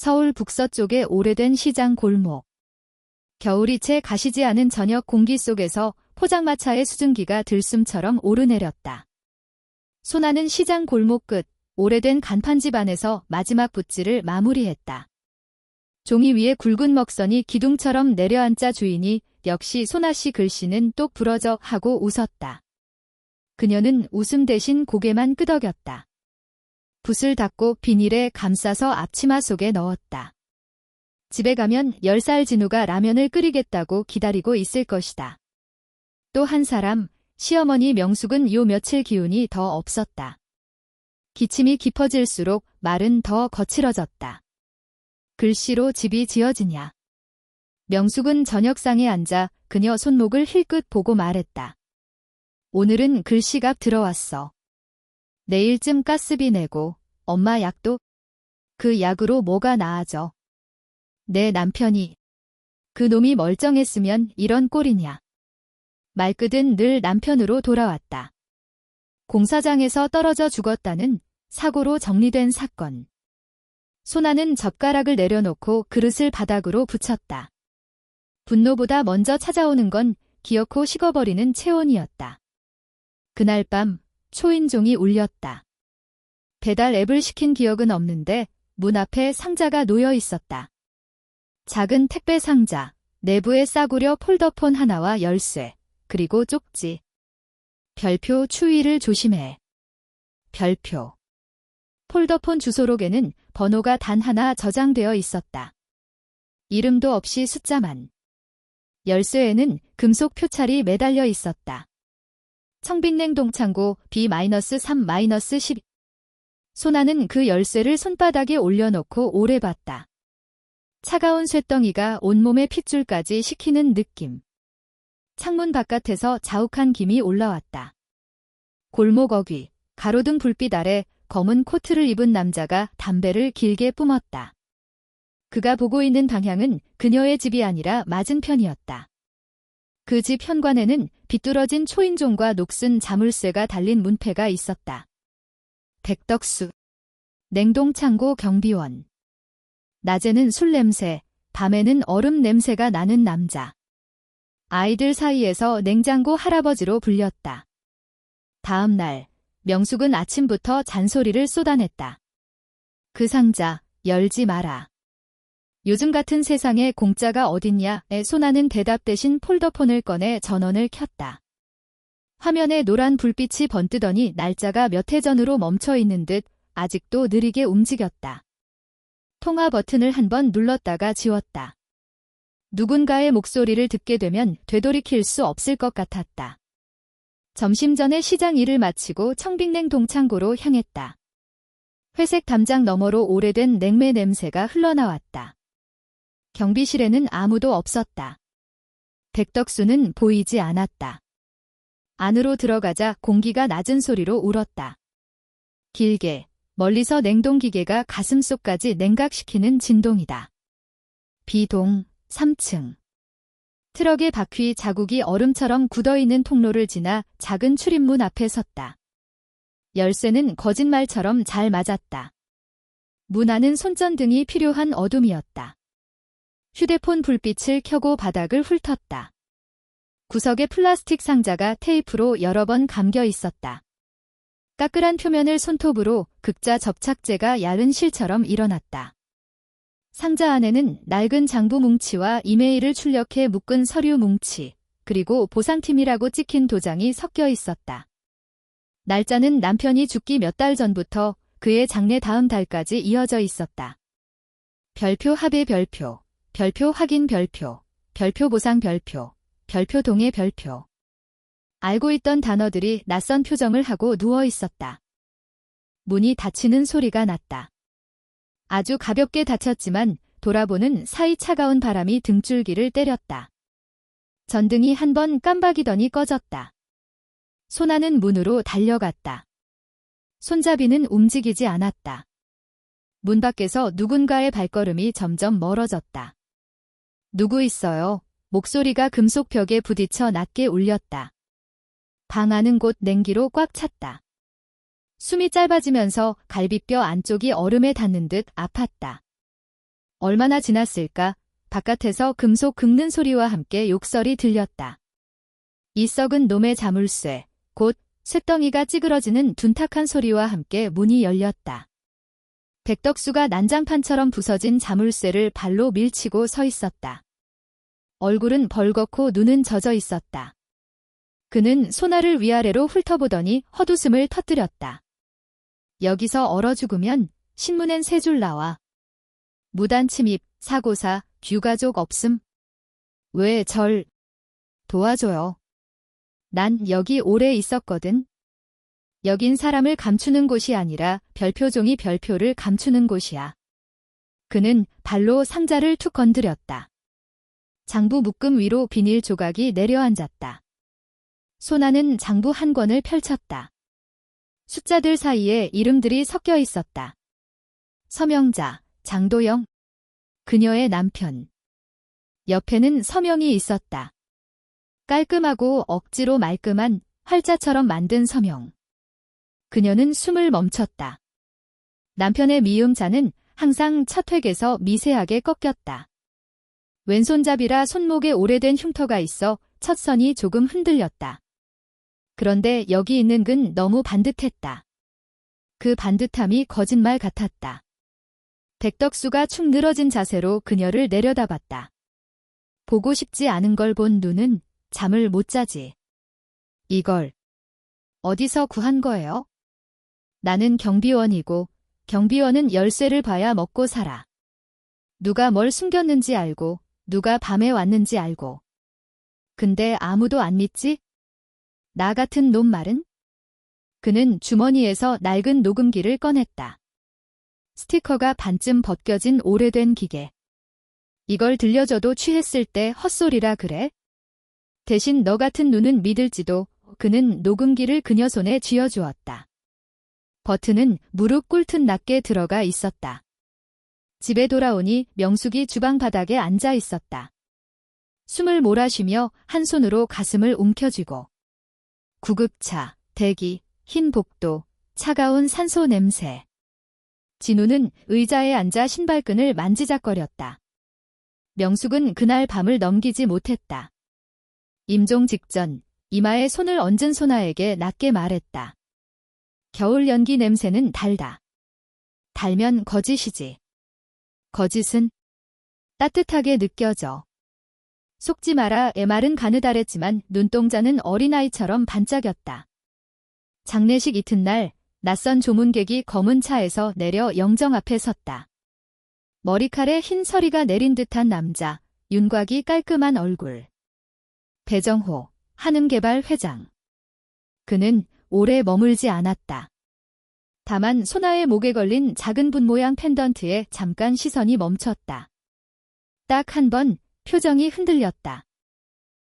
서울 북서쪽의 오래된 시장 골목. 겨울이 채 가시지 않은 저녁 공기 속에서 포장마차의 수증기가 들숨처럼 오르내렸다. 소나는 시장 골목 끝 오래된 간판집 안에서 마지막 붓질을 마무리했다. 종이 위에 굵은 먹선이 기둥처럼 내려앉자 주인이 역시 소나씨 글씨는 똑 부러져 하고 웃었다. 그녀는 웃음 대신 고개만 끄덕였다. 붓을 닫고 비닐에 감싸서 앞치마 속에 넣었다. 집에 가면 10살 진우가 라면을 끓이겠다고 기다리고 있을 것이다. 또 한 사람, 시어머니 명숙은 요 며칠 기운이 더 없었다. 기침이 깊어질수록 말은 더 거칠어졌다. 글씨로 집이 지어지냐. 명숙은 저녁상에 앉아 그녀 손목을 힐끗 보고 말했다. 오늘은 글씨값 들어왔어. 내일쯤 가스비 내고 엄마 약도 그 약으로 뭐가 나아져. 내 남편이 그 놈이 멀쩡했으면 이런 꼴이냐. 말끝은 늘 남편으로 돌아왔다. 공사장에서 떨어져 죽었다는 사고로 정리된 사건. 소나는 젓가락을 내려놓고 그릇을 바닥으로 붙였다. 분노보다 먼저 찾아오는 건 기어코 식어버리는 체온이었다. 그날 밤 초인종이 울렸다. 배달 앱을 시킨 기억은 없는데 문 앞에 상자가 놓여 있었다. 작은 택배 상자, 내부에 싸구려 폴더폰 하나와 열쇠, 그리고 쪽지. 별표 추위를 조심해. 별표. 폴더폰 주소록에는 번호가 단 하나 저장되어 있었다. 이름도 없이 숫자만. 열쇠에는 금속 표찰이 매달려 있었다. 청빙냉동 창고 B-3-12. 소나는 그 열쇠를 손바닥에 올려놓고 오래 봤다. 차가운 쇳덩이가 온몸의 핏줄까지 식히는 느낌. 창문 바깥에서 자욱한 김이 올라왔다. 골목 어귀, 가로등 불빛 아래 검은 코트를 입은 남자가 담배를 길게 뿜었다. 그가 보고 있는 방향은 그녀의 집이 아니라 맞은편이었다. 그 집 현관에는 비뚤어진 초인종과 녹슨 자물쇠가 달린 문패가 있었다. 백덕수. 냉동창고 경비원. 낮에는 술 냄새, 밤에는 얼음 냄새가 나는 남자. 아이들 사이에서 냉장고 할아버지로 불렸다. 다음 날, 명숙은 아침부터 잔소리를 쏟아냈다. 그 상자, 열지 마라. 요즘 같은 세상에 공짜가 어딨냐에 소나는 대답 대신 폴더폰을 꺼내 전원을 켰다. 화면에 노란 불빛이 번뜨더니 날짜가 몇 해 전으로 멈춰 있는 듯 아직도 느리게 움직였다. 통화 버튼을 한번 눌렀다가 지웠다. 누군가의 목소리를 듣게 되면 되돌이킬 수 없을 것 같았다. 점심 전에 시장 일을 마치고 청빙냉동 창고로 향했다. 회색 담장 너머로 오래된 냉매 냄새가 흘러나왔다. 경비실에는 아무도 없었다. 백덕수는 보이지 않았다. 안으로 들어가자 공기가 낮은 소리로 울었다. 길게, 멀리서 냉동기계가 가슴속까지 냉각시키는 진동이다. B동 3층. 트럭의 바퀴 자국이 얼음처럼 굳어있는 통로를 지나 작은 출입문 앞에 섰다. 열쇠는 거짓말처럼 잘 맞았다. 문 안은 손전등이 필요한 어둠이었다. 휴대폰 불빛을 켜고 바닥을 훑었다. 구석에 플라스틱 상자가 테이프로 여러 번 감겨 있었다. 까끌한 표면을 손톱으로 극자 접착제가 야른 실처럼 일어났다. 상자 안에는 낡은 장부 뭉치와 이메일을 출력해 묶은 서류 뭉치, 그리고 보상팀이라고 찍힌 도장이 섞여 있었다. 날짜는 남편이 죽기 몇 달 전부터 그의 장례 다음 달까지 이어져 있었다. 별표 합의 별표, 별표 확인 별표, 별표 보상 별표, 별표 동의 별표. 알고 있던 단어들이 낯선 표정을 하고 누워 있었다. 문이 닫히는 소리가 났다. 아주 가볍게 닫혔지만 돌아보는 사이 차가운 바람이 등줄기를 때렸다. 전등이 한번 깜박이더니 꺼졌다. 소나는 문으로 달려갔다. 손잡이는 움직이지 않았다. 문 밖에서 누군가의 발걸음이 점점 멀어졌다. 누구 있어요? 목소리가 금속 벽에 부딪혀 낮게 울렸다. 방 안은 곧 냉기로 꽉 찼다. 숨이 짧아지면서 갈비뼈 안쪽이 얼음에 닿는 듯 아팠다. 얼마나 지났을까? 바깥에서 금속 긁는 소리와 함께 욕설이 들렸다. 이 썩은 놈의 자물쇠. 곧 쇳덩이가 찌그러지는 둔탁한 소리와 함께 문이 열렸다. 백덕수가 난장판처럼 부서진 자물쇠를 발로 밀치고 서 있었다. 얼굴은 벌겋고 눈은 젖어 있었다. 그는 소나를 위아래로 훑어보더니 헛웃음을 터뜨렸다. 여기서 얼어 죽으면 신문엔 세 줄 나와. 무단 침입, 사고사, 귀가족 없음. 왜 절 도와줘요? 난 여기 오래 있었거든. 여긴 사람을 감추는 곳이 아니라 별표종이 별표를 감추는 곳이야. 그는 발로 상자를 툭 건드렸다. 장부 묶음 위로 비닐 조각이 내려앉았다. 소나는 장부 한 권을 펼쳤다. 숫자들 사이에 이름들이 섞여 있었다. 서명자, 장도영. 그녀의 남편. 옆에는 서명이 있었다. 깔끔하고 억지로 말끔한 활자처럼 만든 서명. 그녀는 숨을 멈췄다. 남편의 미음자는 항상 첫 획에서 미세하게 꺾였다. 왼손잡이라 손목에 오래된 흉터가 있어 첫 선이 조금 흔들렸다. 그런데 여기 있는 근 너무 반듯했다. 그 반듯함이 거짓말 같았다. 백덕수가 축 늘어진 자세로 그녀를 내려다봤다. 보고 싶지 않은 걸 본 눈은 잠을 못 자지. 이걸 어디서 구한 거예요? 나는 경비원이고 경비원은 열쇠를 봐야 먹고 살아. 누가 뭘 숨겼는지 알고 누가 밤에 왔는지 알고. 근데 아무도 안 믿지? 나 같은 놈 말은? 그는 주머니에서 낡은 녹음기를 꺼냈다. 스티커가 반쯤 벗겨진 오래된 기계. 이걸 들려줘도 취했을 때 헛소리라 그래? 대신 너 같은 눈은 믿을지도. 그는 녹음기를 그녀 손에 쥐어주었다. 버튼은 무릎 꿇듯 낮게 들어가 있었다. 집에 돌아오니 명숙이 주방 바닥에 앉아 있었다. 숨을 몰아쉬며 한 손으로 가슴을 움켜쥐고. 구급차, 대기, 흰 복도, 차가운 산소 냄새. 진우는 의자에 앉아 신발끈을 만지작거렸다. 명숙은 그날 밤을 넘기지 못했다. 임종 직전 이마에 손을 얹은 소나에게 낮게 말했다. 겨울 연기 냄새는 달다. 달면 거짓이지. 거짓은 따뜻하게 느껴져. 속지 마라. 말은 가느다랬지만 눈동자는 어린아이처럼 반짝였다. 장례식 이튿날 낯선 조문객이 검은 차에서 내려 영정 앞에 섰다. 머리칼에 흰 서리가 내린 듯한 남자, 윤곽이 깔끔한 얼굴. 배정호, 한음개발 회장. 그는 오래 머물지 않았다. 다만 소나의 목에 걸린 작은 분 모양 펜던트에 잠깐 시선이 멈췄다. 딱 한 번 표정이 흔들렸다.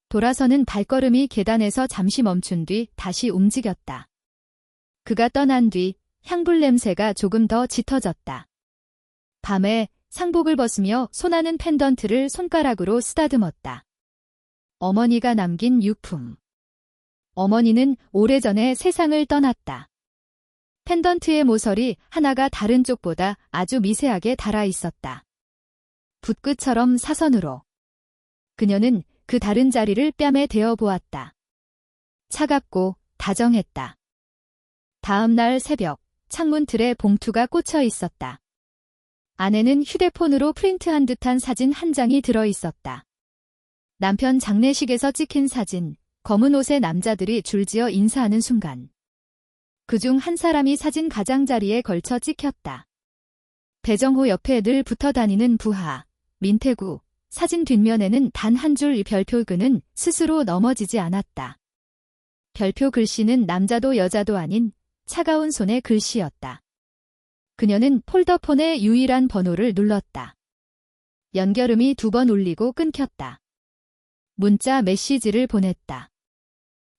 돌아서는 발걸음이 계단에서 잠시 멈춘 뒤 다시 움직였다. 그가 떠난 뒤 향불 냄새가 조금 더 짙어졌다. 밤에 상복을 벗으며 소나는 펜던트를 손가락으로 쓰다듬었다. 어머니가 남긴 유품. 어머니는 오래전에 세상을 떠났다. 펜던트의 모서리 하나가 다른 쪽보다 아주 미세하게 달아 있었다. 붓끝처럼 사선으로. 그녀는 그 다른 자리를 뺨에 대어 보았다. 차갑고 다정했다. 다음 날 새벽, 창문틀에 봉투가 꽂혀 있었다. 안에는 휴대폰으로 프린트한 듯한 사진 한 장이 들어 있었다. 남편 장례식에서 찍힌 사진, 검은 옷의 남자들이 줄지어 인사하는 순간. 그중 한 사람이 사진 가장자리에 걸쳐 찍혔다. 배정호 옆에 늘 붙어 다니는 부하, 민태구. 사진 뒷면에는 단 한 줄 별표. 그는 스스로 넘어지지 않았다. 별표 글씨는 남자도 여자도 아닌 차가운 손의 글씨였다. 그녀는 폴더폰의 유일한 번호를 눌렀다. 연결음이 2번 울리고 끊겼다. 문자 메시지를 보냈다.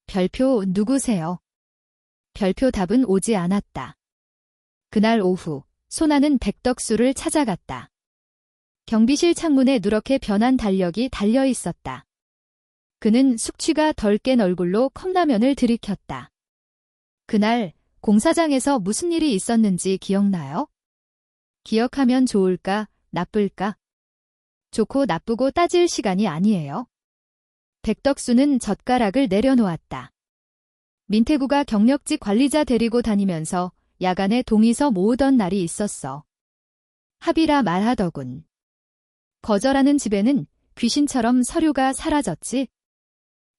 별표 누구세요? 별표 답은 오지 않았다. 그날 오후 소나는 백덕수를 찾아갔다. 경비실 창문에 누렇게 변한 달력이 달려 있었다. 그는 숙취가 덜 깬 얼굴로 컵라면을 들이켰다. 그날 공사장에서 무슨 일이 있었는지 기억나요? 기억하면 좋을까? 나쁠까? 좋고 나쁘고 따질 시간이 아니에요. 백덕수는 젓가락을 내려놓았다. 민태구가 경력직 관리자 데리고 다니면서 야간에 동의서 모으던 날이 있었어. 합의라 말하더군. 거절하는 집에는 귀신처럼 서류가 사라졌지.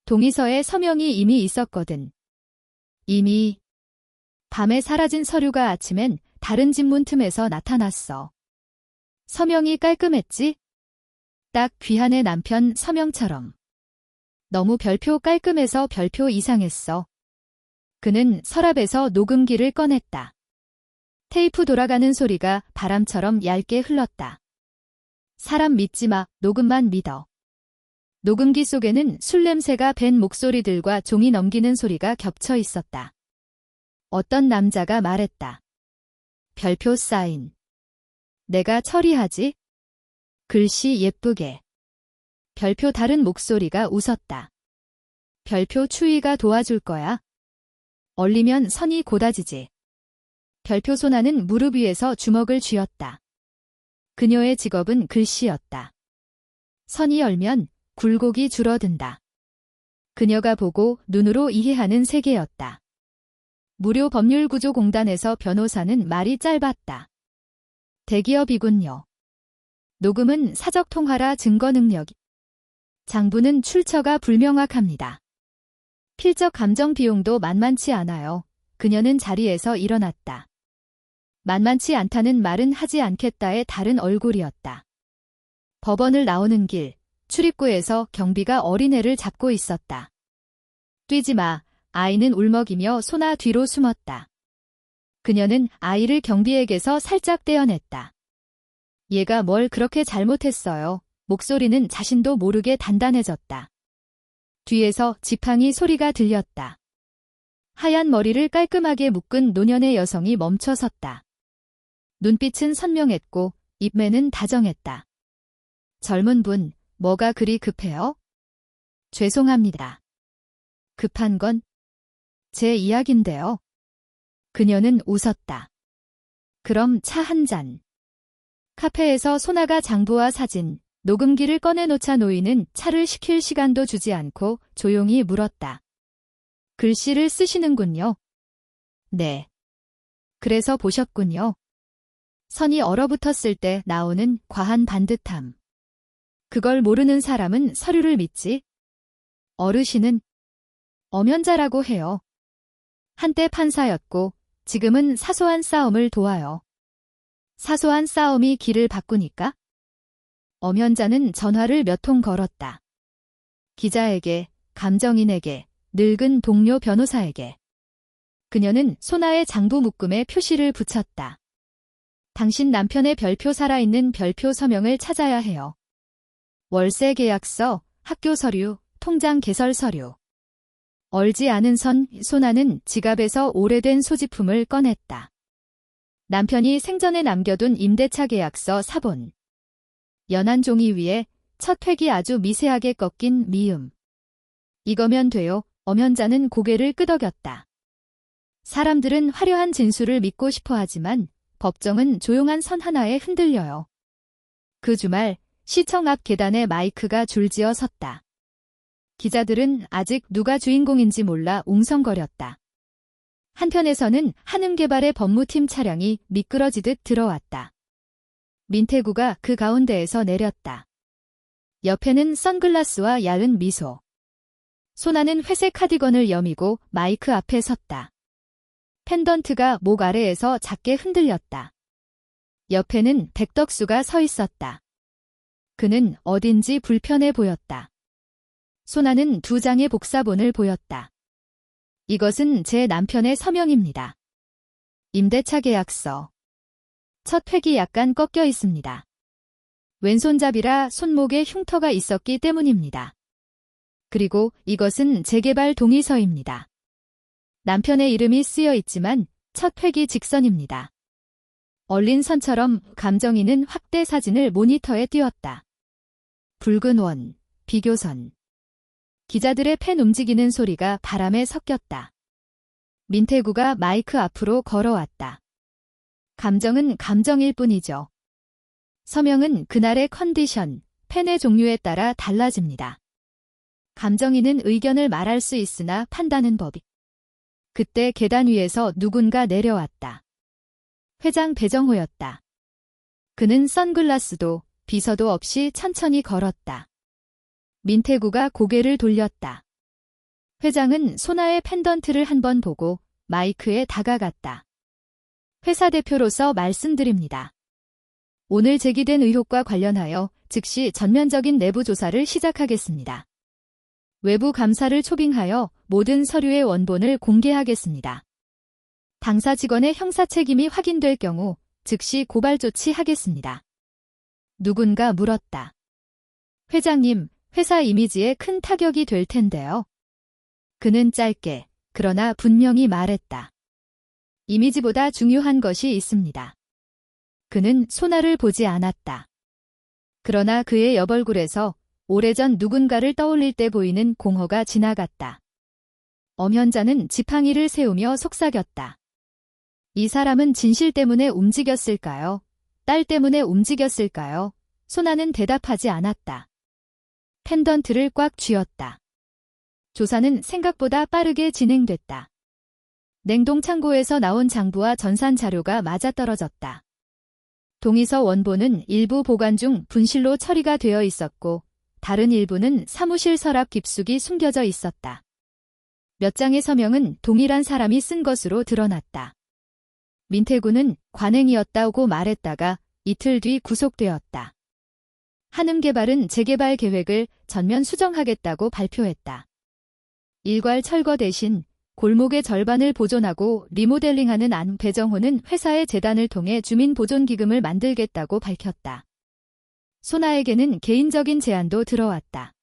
동의서에 서명이 이미 있었거든. 이미. 밤에 사라진 서류가 아침엔 다른 집 문 틈에서 나타났어. 서명이 깔끔했지? 딱 귀한의 남편 서명처럼. 너무 별표 깔끔해서 별표 이상했어. 그는 서랍에서 녹음기를 꺼냈다. 테이프 돌아가는 소리가 바람처럼 얇게 흘렀다. 사람 믿지 마, 녹음만 믿어. 녹음기 속에는 술 냄새가 밴 목소리들과 종이 넘기는 소리가 겹쳐 있었다. 어떤 남자가 말했다. 별표 사인. 내가 처리하지? 글씨 예쁘게. 별표 다른 목소리가 웃었다. 별표 추위가 도와줄 거야. 얼리면 선이 고다지지. 별표 소나는 무릎 위에서 주먹을 쥐었다. 그녀의 직업은 글씨였다. 선이 얼면 굴곡이 줄어든다. 그녀가 보고 눈으로 이해하는 세계였다. 무료 법률구조공단에서 변호사는 말이 짧았다. 대기업이군요. 녹음은 사적통화라 증거능력이. 장부는 출처가 불명확합니다. 필적 감정 비용도 만만치 않아요. 그녀는 자리에서 일어났다. 만만치 않다는 말은 하지 않겠다의 다른 얼굴이었다. 법원을 나오는 길, 출입구에서 경비가 어린애를 잡고 있었다. 뛰지 마. 아이는 울먹이며 소나 뒤로 숨었다. 그녀는 아이를 경비에게서 살짝 떼어냈다. 얘가 뭘 그렇게 잘못했어요. 목소리는 자신도 모르게 단단해졌다. 뒤에서 지팡이 소리가 들렸다. 하얀 머리를 깔끔하게 묶은 노년의 여성이 멈춰 섰다. 눈빛은 선명했고 입매는 다정했다. 젊은 분, 뭐가 그리 급해요? 죄송합니다. 급한 건 제 이야기인데요. 그녀는 웃었다. 그럼 차 한 잔. 카페에서 소나가 장부와 사진, 녹음기를 꺼내놓자 노인은 차를 시킬 시간도 주지 않고 조용히 물었다. 글씨를 쓰시는군요. 네. 그래서 보셨군요. 선이 얼어붙었을 때 나오는 과한 반듯함. 그걸 모르는 사람은 서류를 믿지. 어르신은 엄연자라고 해요. 한때 판사였고 지금은 사소한 싸움을 도와요. 사소한 싸움이 길을 바꾸니까? 엄연자는 전화를 몇 통 걸었다. 기자에게, 감정인에게, 늙은 동료 변호사에게. 그녀는 소나의 장부 묶음에 표시를 붙였다. 당신 남편의 별표 살아있는 별표 서명을 찾아야 해요. 월세 계약서, 학교 서류, 통장 개설 서류. 얼지 않은 선, 소나는 지갑에서 오래된 소지품을 꺼냈다. 남편이 생전에 남겨둔 임대차 계약서 사본. 연한 종이 위에 첫 획이 아주 미세하게 꺾인 미음. 이거면 돼요. 엄연자는 고개를 끄덕였다. 사람들은 화려한 진술을 믿고 싶어 하지만 법정은 조용한 선 하나에 흔들려요. 그 주말 시청 앞 계단에 마이크가 줄지어 섰다. 기자들은 아직 누가 주인공인지 몰라 웅성거렸다. 한편에서는 한음개발의 법무팀 차량이 미끄러지듯 들어왔다. 민태구가 그 가운데에서 내렸다. 옆에는 선글라스와 야은 미소. 소나는 회색 카디건을 여미고 마이크 앞에 섰다. 펜던트가 목 아래에서 작게 흔들렸다. 옆에는 백덕수가 서 있었다. 그는 어딘지 불편해 보였다. 소나는 2장의 복사본을 보였다. 이것은 제 남편의 서명입니다. 임대차 계약서. 첫 획이 약간 꺾여 있습니다. 왼손잡이라 손목에 흉터가 있었기 때문입니다. 그리고 이것은 재개발 동의서입니다. 남편의 이름이 쓰여 있지만 첫 획이 직선입니다. 얼린 선처럼 감정인은 확대 사진을 모니터에 띄웠다. 붉은 원, 비교선. 기자들의 펜 움직이는 소리가 바람에 섞였다. 민태구가 마이크 앞으로 걸어왔다. 감정은 감정일 뿐이죠. 서명은 그날의 컨디션, 펜의 종류에 따라 달라집니다. 감정인은 의견을 말할 수 있으나 판단은 법이. 그때 계단 위에서 누군가 내려왔다. 회장 배정호였다. 그는 선글라스도 비서도 없이 천천히 걸었다. 민태구가 고개를 돌렸다. 회장은 소나의 펜던트를 한번 보고 마이크에 다가갔다. 회사 대표로서 말씀드립니다. 오늘 제기된 의혹과 관련하여 즉시 전면적인 내부 조사를 시작하겠습니다. 외부 감사를 초빙하여 모든 서류의 원본을 공개하겠습니다. 당사 직원의 형사 책임이 확인될 경우 즉시 고발 조치하겠습니다. 누군가 물었다. 회장님, 회사 이미지에 큰 타격이 될 텐데요. 그는 짧게, 그러나 분명히 말했다. 이미지보다 중요한 것이 있습니다. 그는 소나를 보지 않았다. 그러나 그의 옆얼굴에서 오래전 누군가를 떠올릴 때 보이는 공허가 지나갔다. 엄현자는 지팡이를 세우며 속삭였다. 이 사람은 진실 때문에 움직였을까요? 딸 때문에 움직였을까요? 소나는 대답하지 않았다. 펜던트를 꽉 쥐었다. 조사는 생각보다 빠르게 진행됐다. 냉동창고에서 나온 장부와 전산 자료가 맞아떨어졌다. 동의서 원본은 일부 보관 중 분실로 처리가 되어 있었고 다른 일부는 사무실 서랍 깊숙이 숨겨져 있었다. 몇 장의 서명은 동일한 사람이 쓴 것으로 드러났다. 민태구는 관행이었다고 말했다가 이틀 뒤 구속되었다. 한음개발은 재개발 계획을 전면 수정하겠다고 발표했다. 일괄 철거 대신 골목의 절반을 보존하고 리모델링하는 안 배정호는 회사의 재단을 통해 주민보존기금을 만들겠다고 밝혔다. 소나에게는 개인적인 제안도 들어왔다.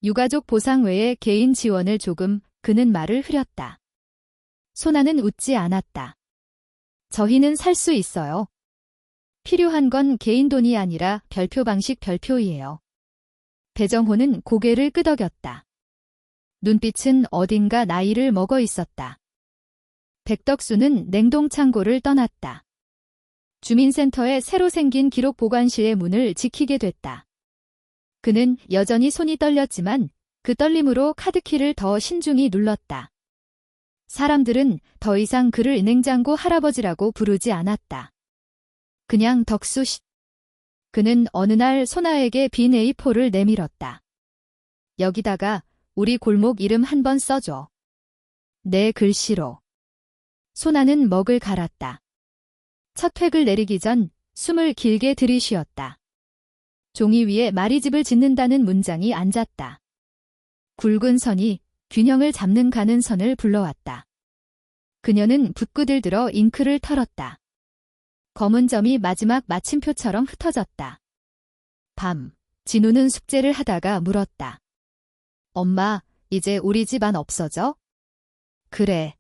유가족 보상 외에 개인 지원을 조금, 그는 말을 흐렸다. 소나는 웃지 않았다. 저희는 살 수 있어요. 필요한 건 개인 돈이 아니라 별표 방식 별표이에요. 배정호는 고개를 끄덕였다. 눈빛은 어딘가 나이를 먹어 있었다. 백덕수는 냉동창고를 떠났다. 주민센터에 새로 생긴 기록 보관실의 문을 지키게 됐다. 그는 여전히 손이 떨렸지만 그 떨림으로 카드키를 더 신중히 눌렀다. 사람들은 더 이상 그를 냉장고 할아버지라고 부르지 않았다. 그냥 덕수 씨. 그는 어느 날 소나에게 빈 A4를 내밀었다. 여기다가 우리 골목 이름 한번 써줘. 내 글씨로. 소나는 먹을 갈았다. 첫 획을 내리기 전 숨을 길게 들이쉬었다. 종이 위에 마리집을 짓는다는 문장이 앉았다. 굵은 선이 균형을 잡는 가는 선을 불러왔다. 그녀는 붓구들 들어 잉크를 털었다. 검은 점이 마지막 마침표처럼 흩어졌다. 밤, 진우는 숙제를 하다가 물었다. 엄마, 이제 우리 집 안 없어져? 그래.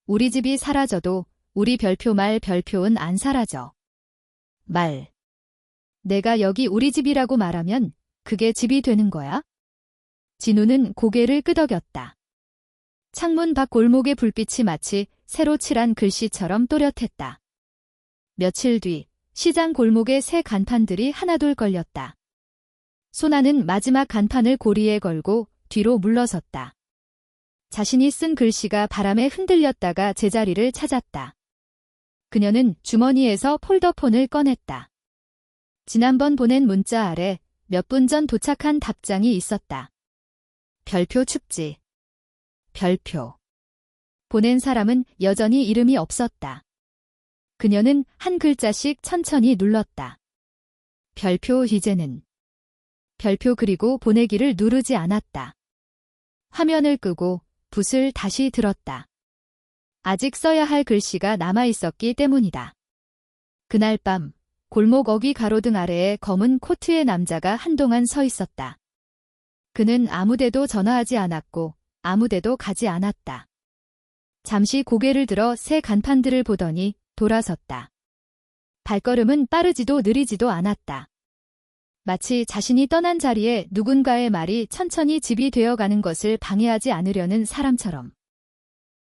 우리 집이 사라져도 우리 별표 말 별표는 안 사라져. 말. 내가 여기 우리 집이라고 말하면 그게 집이 되는 거야? 진우는 고개를 끄덕였다. 창문 밖 골목의 불빛이 마치 새로 칠한 글씨처럼 또렷했다. 며칠 뒤 시장 골목의 새 간판들이 하나둘 걸렸다. 소나는 마지막 간판을 고리에 걸고 뒤로 물러섰다. 자신이 쓴 글씨가 바람에 흔들렸다가 제자리를 찾았다. 그녀는 주머니에서 폴더폰을 꺼냈다. 지난번 보낸 문자 아래 몇 분 전 도착한 답장이 있었다. 별표 축지. 별표. 보낸 사람은 여전히 이름이 없었다. 그녀는 한 글자씩 천천히 눌렀다. 별표 이제는. 별표 그리고 보내기를 누르지 않았다. 화면을 끄고 붓을 다시 들었다. 아직 써야 할 글씨가 남아있었기 때문이다. 그날 밤 골목 어귀 가로등 아래에 검은 코트의 남자가 한동안 서 있었다. 그는 아무데도 전화하지 않았고 아무데도 가지 않았다. 잠시 고개를 들어 새 간판들을 보더니 돌아섰다. 발걸음은 빠르지도 느리지도 않았다. 마치 자신이 떠난 자리에 누군가의 말이 천천히 집이 되어가는 것을 방해하지 않으려는 사람처럼.